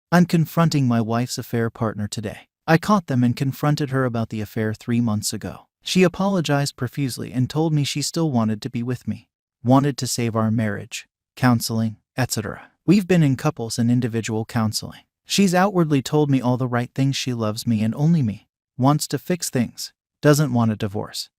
I'm confronting my wife's affair partner today. I caught them and confronted her about the affair 3 months ago. She apologized profusely and told me she still wanted to be with me, wanted to save our marriage, counseling, etc. We've been in couples and individual counseling. She's outwardly told me all the right things. She loves me and only me, wants to fix things, doesn't want a divorce,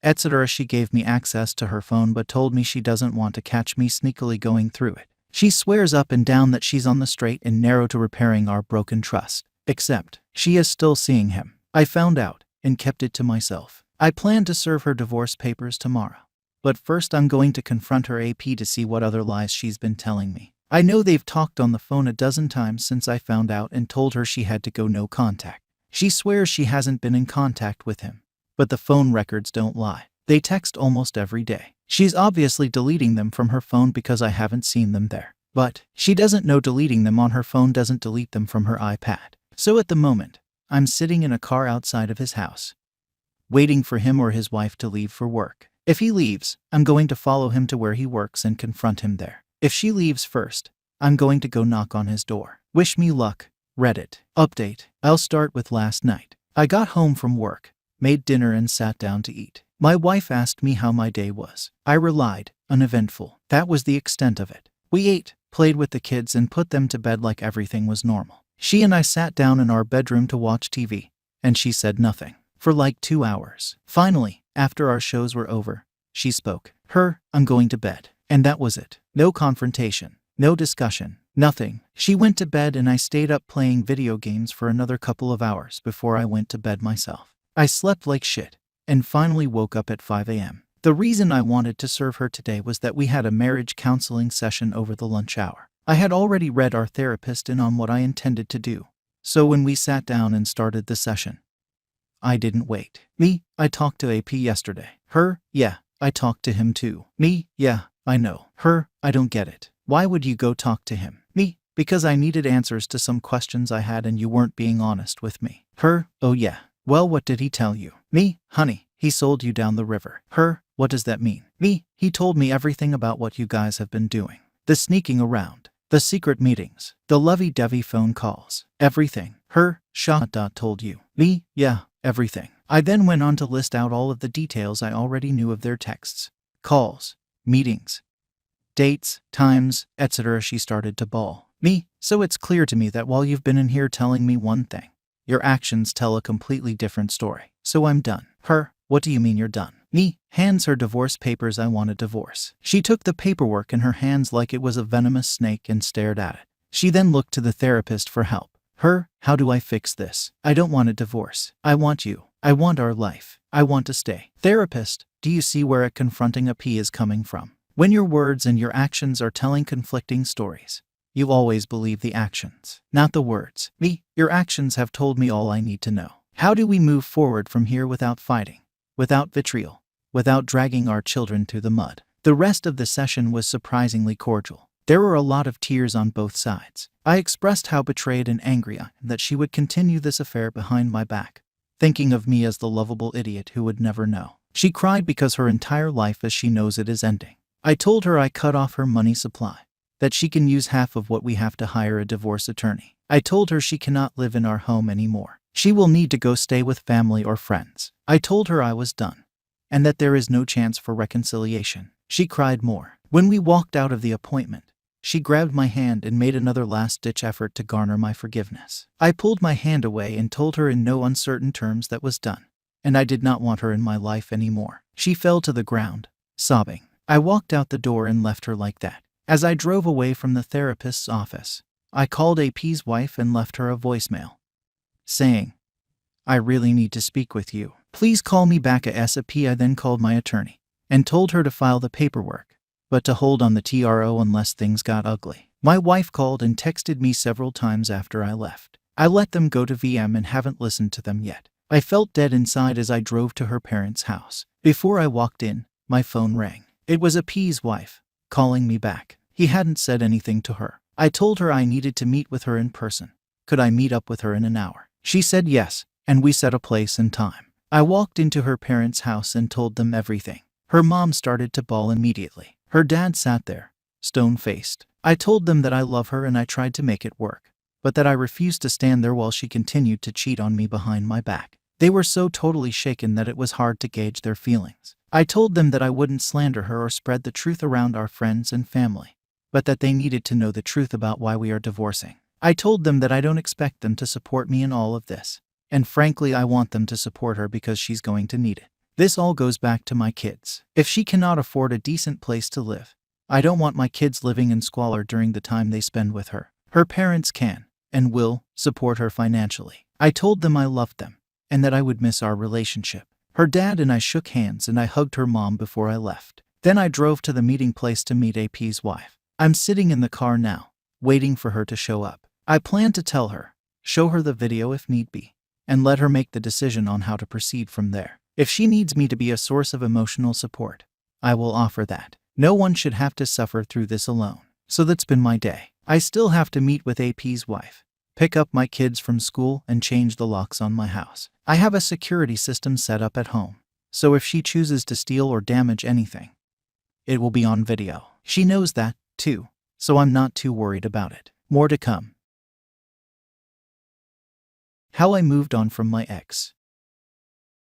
etc. She gave me access to her phone but told me she doesn't want to catch me sneakily going through it. She swears up and down that she's on the straight and narrow to repairing our broken trust. Except, she is still seeing him. I found out and kept it to myself. I plan to serve her divorce papers tomorrow. But first I'm going to confront her AP to see what other lies she's been telling me. I know they've talked on the phone a dozen times since I found out and told her she had to go no contact. She swears she hasn't been in contact with him. But the phone records don't lie. They text almost every day. She's obviously deleting them from her phone because I haven't seen them there. But she doesn't know deleting them on her phone doesn't delete them from her iPad. So at the moment, I'm sitting in a car outside of his house, waiting for him or his wife to leave for work. If he leaves, I'm going to follow him to where he works and confront him there. If she leaves first, I'm going to go knock on his door. Wish me luck. Reddit. Update. I'll start with last night. I got home from work, made dinner and sat down to eat. My wife asked me how my day was. I relied, uneventful. That was the extent of it. We ate, played with the kids and put them to bed like everything was normal. She and I sat down in our bedroom to watch TV, and she said nothing for like 2 hours. Finally, after our shows were over, she spoke. I'm going to bed. And that was it. No confrontation, no discussion, nothing. She went to bed and I stayed up playing video games for another couple of hours before I went to bed myself. I slept like shit and finally woke up at 5 a.m. The reason I wanted to serve her today was that we had a marriage counseling session over the lunch hour. I had already read our therapist in on what I intended to do. So when we sat down and started the session, I didn't wait. I talked to AP yesterday. Yeah, I talked to him too. Yeah, I know. I don't get it. Why would you go talk to him? Because I needed answers to some questions I had and you weren't being honest with me. Oh yeah. Well, what did he tell you? Honey, he sold you down the river. What does that mean? He told me everything about what you guys have been doing. The sneaking around, the secret meetings, the lovey-dovey phone calls, everything. Told you. Yeah, everything. I then went on to list out all of the details I already knew of their texts, calls, meetings, dates, times, etc. She started to bawl. So it's clear to me that while you've been in here telling me one thing, your actions tell a completely different story. So I'm done. What do you mean you're done? Hands her divorce papers. I want a divorce. She took the paperwork in her hands like it was a venomous snake and stared at it. She then looked to the therapist for help. How do I fix this? I don't want a divorce. I want you. I want our life. I want to stay. Therapist, do you see where confronting a P is coming from? When your words and your actions are telling conflicting stories, you always believe the actions, not the words. Your actions have told me all I need to know. How do we move forward from here without fighting, without vitriol, without dragging our children through the mud? The rest of the session was surprisingly cordial. There were a lot of tears on both sides. I expressed how betrayed and angry I am that she would continue this affair behind my back, thinking of me as the lovable idiot who would never know. She cried because her entire life as she knows it is ending. I told her I cut off her money supply, that she can use half of what we have to hire a divorce attorney. I told her she cannot live in our home anymore. She will need to go stay with family or friends. I told her I was done, and that there is no chance for reconciliation. She cried more. When we walked out of the appointment, she grabbed my hand and made another last-ditch effort to garner my forgiveness. I pulled my hand away and told her in no uncertain terms that was done, and I did not want her in my life anymore. She fell to the ground, sobbing. I walked out the door and left her like that. As I drove away from the therapist's office, I called AP's wife and left her a voicemail, saying, I really need to speak with you. Please call me back ASAP. I then called my attorney and told her to file the paperwork, but to hold on the TRO unless things got ugly. My wife called and texted me several times after I left. I let them go to VM and haven't listened to them yet. I felt dead inside as I drove to her parents' house. Before I walked in, my phone rang. It was AP's wife, calling me back. He hadn't said anything to her. I told her I needed to meet with her in person. Could I meet up with her in an hour? She said yes, and we set a place and time. I walked into her parents' house and told them everything. Her mom started to bawl immediately. Her dad sat there, stone-faced. I told them that I love her and I tried to make it work, but that I refused to stand there while she continued to cheat on me behind my back. They were so totally shaken that it was hard to gauge their feelings. I told them that I wouldn't slander her or spread the truth around our friends and family, but that they needed to know the truth about why we are divorcing. I told them that I don't expect them to support me in all of this, and frankly I want them to support her because she's going to need it. This all goes back to my kids. If she cannot afford a decent place to live, I don't want my kids living in squalor during the time they spend with her. Her parents can, and will, support her financially. I told them I loved them, and that I would miss our relationship. Her dad and I shook hands and I hugged her mom before I left. Then I drove to the meeting place to meet AP's wife. I'm sitting in the car now, waiting for her to show up. I plan to tell her, show her the video if need be, and let her make the decision on how to proceed from there. If she needs me to be a source of emotional support, I will offer that. No one should have to suffer through this alone. So that's been my day. I still have to meet with AP's wife, pick up my kids from school, and change the locks on my house. I have a security system set up at home, so if she chooses to steal or damage anything, it will be on video. She knows that, too, so I'm not too worried about it. More to come. How I moved on from my ex.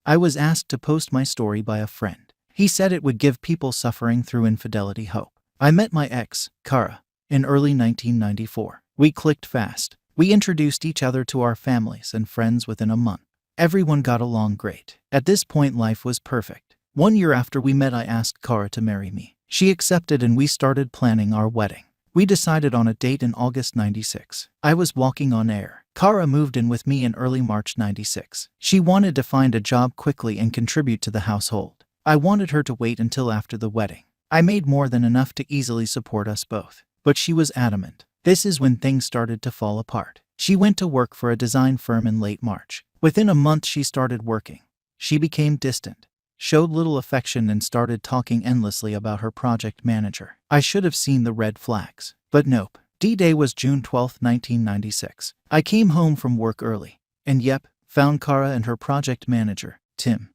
I was asked to post my story by a friend. He said it would give people suffering through infidelity hope. I met my ex, Kara, in early 1994. We clicked fast. We introduced each other to our families and friends within a month. Everyone got along great. At this point, life was perfect. 1 year after we met, I asked Kara to marry me. She accepted and we started planning our wedding. We decided on a date in August 96. I was walking on air. Kara moved in with me in early March 96. She wanted to find a job quickly and contribute to the household. I wanted her to wait until after the wedding. I made more than enough to easily support us both, but she was adamant. This is when things started to fall apart. She went to work for a design firm in late March. Within a month she started working. She became distant, showed little affection, and started talking endlessly about her project manager. I should have seen the red flags, but nope. D-Day was June 12, 1996. I came home from work early, and found Kara and her project manager, Tim,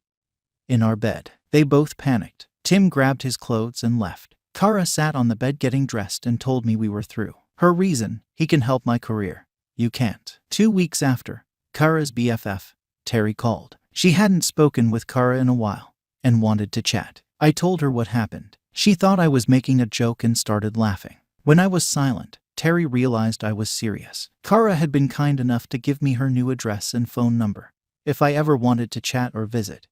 in our bed. They both panicked. Tim grabbed his clothes and left. Kara sat on the bed getting dressed and told me we were through. Her reason: he can help my career. You can't. 2 weeks after, Kara's BFF, Terry, called. She hadn't spoken with Kara in a while and wanted to chat. I told her what happened. She thought I was making a joke and started laughing. When I was silent, Terry realized I was serious. Kara had been kind enough to give me her new address and phone number if I ever wanted to chat or visit.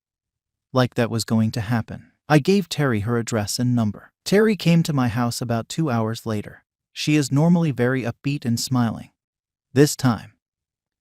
Like that was going to happen. I gave Terry her address and number. Terry came to my house about 2 hours later. She is normally very upbeat and smiling. This time,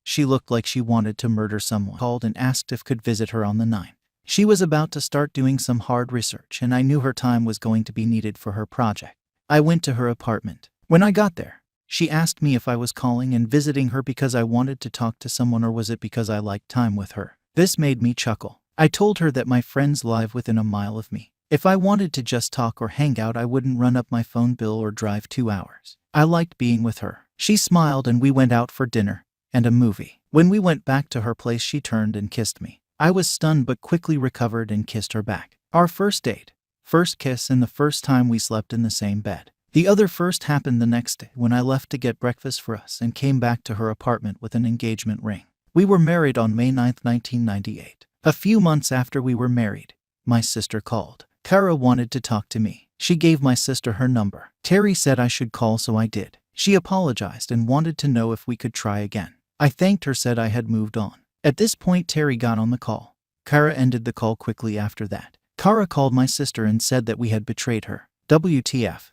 she looked like she wanted to murder someone. Called and asked if could visit her on the 9th. She was about to start doing some hard research, and I knew her time was going to be needed for her project. I went to her apartment. When I got there, she asked me if I was calling and visiting her because I wanted to talk to someone, or was it because I liked time with her. This made me chuckle. I told her that my friends live within a mile of me. If I wanted to just talk or hang out, I wouldn't run up my phone bill or drive 2 hours. I liked being with her. She smiled and we went out for dinner and a movie. When we went back to her place, she turned and kissed me. I was stunned but quickly recovered and kissed her back. Our first date, first kiss, and the first time we slept in the same bed. The other first happened the next day when I left to get breakfast for us and came back to her apartment with an engagement ring. We were married on May 9, 1998. A few months after we were married, my sister called. Kara wanted to talk to me. She gave my sister her number. Terry said I should call, so I did. She apologized and wanted to know if we could try again. I thanked her, said I had moved on. At this point, Terry got on the call. Kara ended the call quickly after that. Kara called my sister and said that we had betrayed her. WTF.